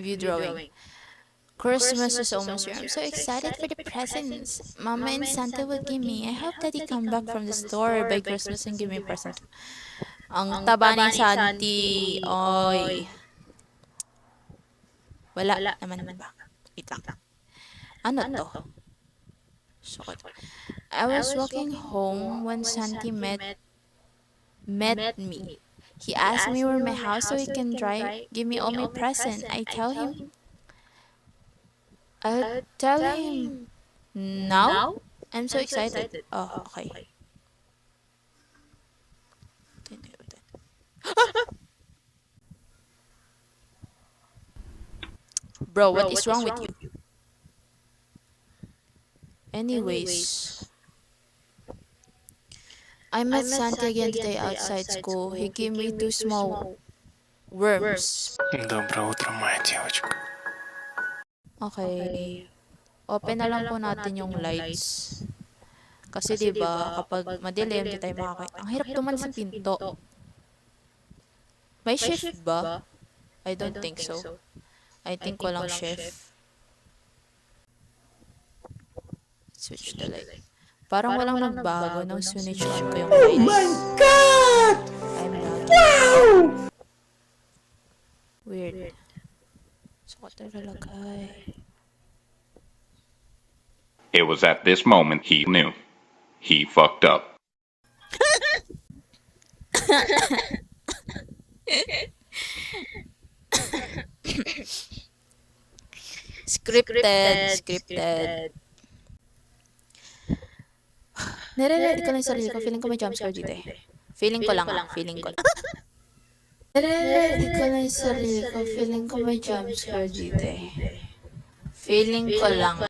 Review drawing. Christmas is almost here. I'm so excited for the presents Mama and Santa will give me. I hope Daddy come back from the store by Christmas and give me a present. Ang taba ni Santi. Oy. Wala naman ba? Wait lang. Ano to? Sukot. I was walking home when Santi met me. He asked me where my house so he can give me all my present. I'll tell him now. I'm so excited. Oh, okay. Bro, what is wrong with you? Anyways, I met Santi again today outside school. He gave me 2 small worms. Доброе утро, моя девочка. Okay. Open na lang po natin yung lights. Kasi 'di ba, kapag madilim, di tayo makakita. Ang hirap duman sa pinto. May shift ba? I don't think so. I think walang shift. Switch the light. Parang walang nagbago nung switch on ko yung lights. Oh my God! I'm lagging. Weird. So, what nalalagay? It was at this moment he knew. He fucked up. Scripted. Nire-ready ko lang yung sarili ko. Feeling ko may jumpscare dito eh. Feeling ko lang. Nire-ready ko lang yung sarili ko. Feeling ko may jumpscare dito eh. Feeling ko lang.